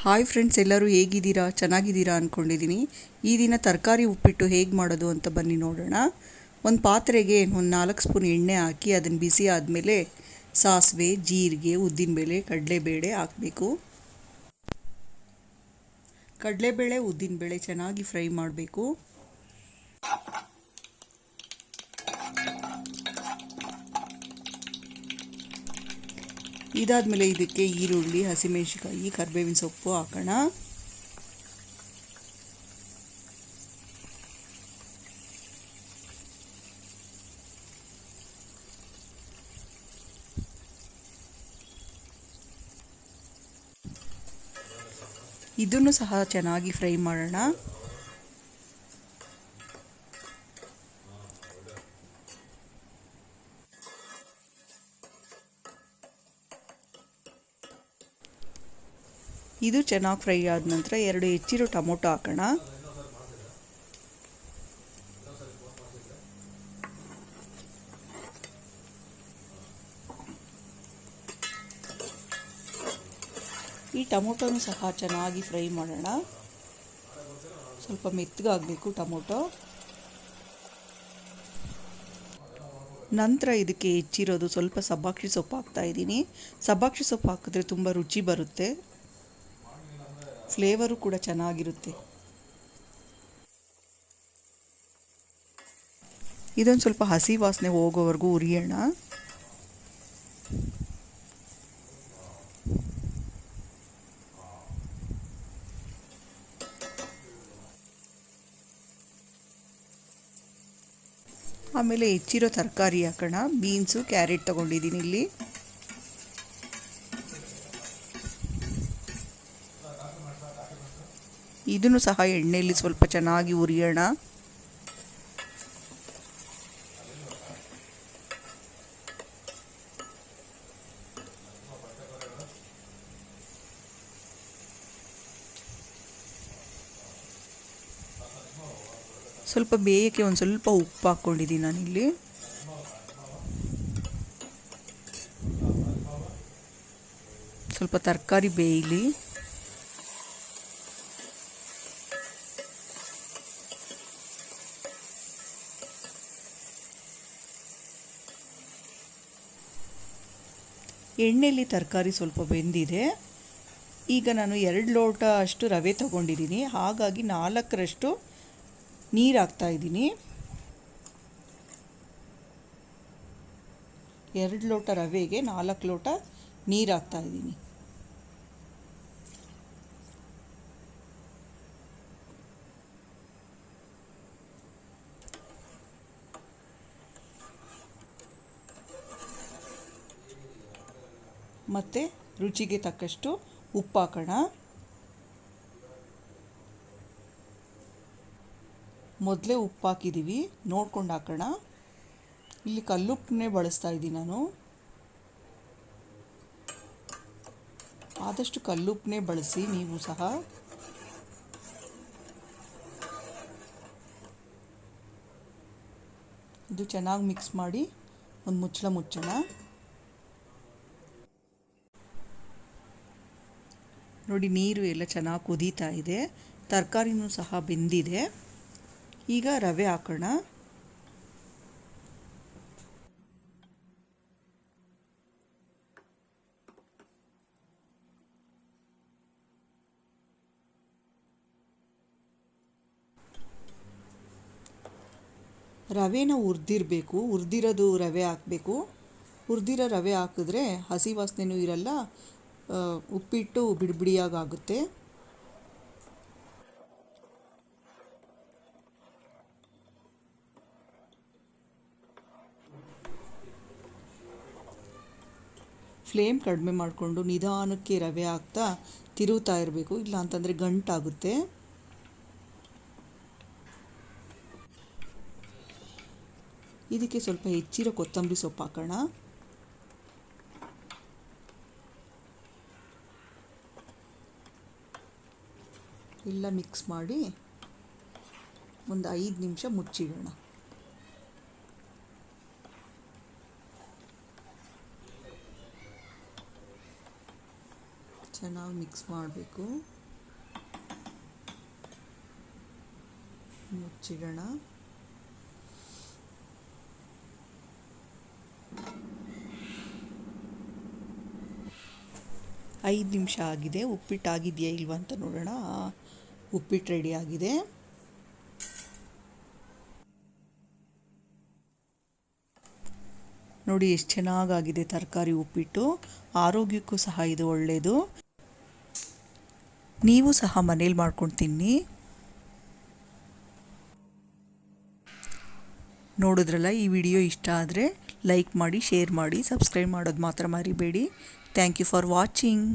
Hi friends, ಎಲ್ಲರೂ ಹೇಗಿದ್ದೀರಾ? ಚೆನ್ನಾಗಿದ್ದೀರಾ ಅಂದ್ಕೊಂಡಿದ್ದೀನಿ. ಈ ದಿನ ತರಕಾರಿ ಉಪ್ಪಿಟ್ಟು ಹೇಗೆ ಮಾಡೋದು ಅಂತ ಬನ್ನಿ ನೋಡೋಣ. ಒಂದು ಪಾತ್ರೆಗೆ ಒಂದು 4 ಸ್ಪೂನ್ ಎಣ್ಣೆ ಹಾಕಿ ಅದನ್ನು ಬಿಸಿ ಆದಮೇಲೆ ಸಾಸಿವೆ, ಜೀರಿಗೆ, ಉದ್ದಿನಬೇಳೆ, ಕಡಲೆಬೇಳೆ ಹಾಕಬೇಕು. ಕಡಲೆಬೇಳೆ, ಉದ್ದಿನಬೇಳೆ ಚೆನ್ನಾಗಿ ಫ್ರೈ ಮಾಡಬೇಕು. ಇದಾದಮೇಲೆ ಇದಕ್ಕೆ ಈರುಳ್ಳಿ, ಹಸಿಮೆಣಸಿನಕಾಯಿ, ಕರಿಬೇವಿನ ಸೊಪ್ಪು ಹಾಕೋಣ. ಇದನ್ನು ಸಹ ಚೆನ್ನಾಗಿ ಫ್ರೈ ಮಾಡೋಣ. ಇದು ಚೆನ್ನಾಗಿ ಫ್ರೈ ಆದ ನಂತರ 2 ಹೆಚ್ಚಿರೋ ಟೊಮೊಟೊ ಹಾಕೋಣ. ಈ ಟೊಮೊಟೊನೂ ಸಹ ಚೆನ್ನಾಗಿ ಫ್ರೈ ಮಾಡೋಣ. ಸ್ವಲ್ಪ ಮೆತ್ತಗಾಗಬೇಕು ಟೊಮೊಟೊ. ನಂತರ ಇದಕ್ಕೆ ಹೆಚ್ಚಿರೋದು ಸ್ವಲ್ಪ ಸಬ್ಬಾಕ್ಷಿ ಸೊಪ್ಪು ಹಾಕ್ತಾಯಿದ್ದೀನಿ. ಸಬ್ಬಾಕ್ಷಿ ಸೊಪ್ಪು ಹಾಕಿದ್ರೆ ತುಂಬ ರುಚಿ ಬರುತ್ತೆ, ಫ್ಲೇವರು ಕೂಡ ಚೆನ್ನಾಗಿರುತ್ತೆ. ಇದೊಂದು ಸ್ವಲ್ಪ ಹಸಿ ವಾಸನೆ ಹೋಗೋವರೆಗೂ ಹುರಿಯೋಣ. ಆಮೇಲೆ ಹೆಚ್ಚಿರೋ ತರಕಾರಿ ಹಾಕೋಣ. ಬೀನ್ಸು, ಕ್ಯಾರೆಟ್ ತೊಗೊಂಡಿದ್ದೀನಿ ಇಲ್ಲಿ. ಇದನ್ನು ಸಹ ಎಣ್ಣೆಯಲ್ಲಿ ಸ್ವಲ್ಪ ಚೆನ್ನಾಗಿ ಹುರಿಯೋಣ. ಸ್ವಲ್ಪ ಬೇಯಕ್ಕೆ ಒಂದು ಸ್ವಲ್ಪ ಉಪ್ಪು ಹಾಕ್ಕೊಂಡಿದ್ದೀನಿ ನಾನಿಲ್ಲಿ. ಸ್ವಲ್ಪ ತರಕಾರಿ ಬೇಯಲಿ. ಎಣ್ಣೆಯಲ್ಲಿ ತರಕಾರಿ ಸ್ವಲ್ಪ ಬೆಂದಿದೆ. ಈಗ ನಾನು 2 ಲೋಟ ಅಷ್ಟು ರವೆ ತೊಗೊಂಡಿದ್ದೀನಿ. ಹಾಗಾಗಿ 4ರಷ್ಟು ನೀರು ಹಾಕ್ತಾಯಿದ್ದೀನಿ. 2 ಲೋಟ ರವೆಗೆ 4 ಲೋಟ ನೀರು ಹಾಕ್ತಾಯಿದ್ದೀನಿ. ಮತ್ತು ರುಚಿಗೆ ತಕ್ಕಷ್ಟು ಉಪ್ಪು ಹಾಕೋಣ. ಮೊದಲೇ ಉಪ್ಪು ಹಾಕಿದ್ದೀವಿ, ನೋಡ್ಕೊಂಡು ಹಾಕೋಣ. ಇಲ್ಲಿ ಕಲ್ಲುಪ್ಪನ್ನೇ ಬಳಸ್ತಾ ಇದ್ದೀನಿ ನಾನು. ಆದಷ್ಟು ಕಲ್ಲುಪ್ಪನ್ನೇ ಬಳಸಿ ನೀವು ಸಹ. ಇದು ಚೆನ್ನಾಗಿ ಮಿಕ್ಸ್ ಮಾಡಿ ಒಂದು ಮುಚ್ಚಳ ಮುಚ್ಚೋಣ. ನೋಡಿ, ನೀರು ಎಲ್ಲ ಚೆನ್ನಾಗಿ ಕುದೀತಾ ಇದೆ, ತರಕಾರಿನೂ ಸಹ ಬೆಂದಿದೆ. ಈಗ ರವೆ ಹಾಕೋಣ. ರವೆನ ಹುರಿದಿರಬೇಕು, ಹುರಿದಿರೋದು ರವೆ ಹಾಕಬೇಕು. ಹುರಿದಿರೋ ರವೆ ಹಾಕಿದ್ರೆ ಹಸಿ ವಾಸನೆಯೂ ಇರಲ್ಲ, ಉಪ್ಪಿಟ್ಟು ಬಿಡಿಯಾಗುತ್ತೆ. ಫ್ಲೇಮ್ ಕಡಿಮೆ ಮಾಡಿಕೊಂಡು ನಿಧಾನಕ್ಕೆ ರವೆ ಹಾಕ್ತಾ ತಿರುಗ್ತಾ ಇರಬೇಕು, ಇಲ್ಲ ಅಂತಂದರೆ ಗಂಟಾಗುತ್ತೆ. ಇದಕ್ಕೆ ಸ್ವಲ್ಪ ಹೆಚ್ಚಿರೋ ಕೊತ್ತಂಬರಿ ಸೊಪ್ಪು ಹಾಕೋಣ. ಎಲ್ಲ ಮಿಕ್ಸ್ ಮಾಡಿ ಒಂದು 5 ನಿಮಿಷ ಮುಚ್ಚಿಡೋಣ. ಚೆನ್ನಾಗಿ ಮಿಕ್ಸ್ ಮಾಡಬೇಕು. ಮುಚ್ಚಿಡೋಣ. ಐದು ನಿಮಿಷ ಆಗಿದೆ. ಉಪ್ಪಿಟ್ಟು ಆಗಿದೆಯಾ ಇಲ್ವಾ ಅಂತ ನೋಡೋಣ. ಉಪ್ಪಿಟ್ಟು ರೆಡಿ ಆಗಿದೆ. ನೋಡಿ ಎಷ್ಟು ಚೆನ್ನಾಗಾಗಿದೆ ತರಕಾರಿ ಉಪ್ಪಿಟ್ಟು. ಆರೋಗ್ಯಕ್ಕೂ ಸಹ ಇದು ಒಳ್ಳೆಯದು. ನೀವು ಸಹ ಮನೇಲಿ ಮಾಡ್ಕೊಂಡು ತಿನ್ನಿ. ನೋಡಿದ್ರಲ್ಲ, ಈ ವಿಡಿಯೋ ಇಷ್ಟ ಆದರೆ ಲೈಕ್ ಮಾಡಿ, ಶೇರ್ ಮಾಡಿ, ಸಬ್ಸ್ಕ್ರೈಬ್ ಮಾಡೋದು ಮಾತ್ರ ಮರಿಬೇಡಿ. Thank you for watching.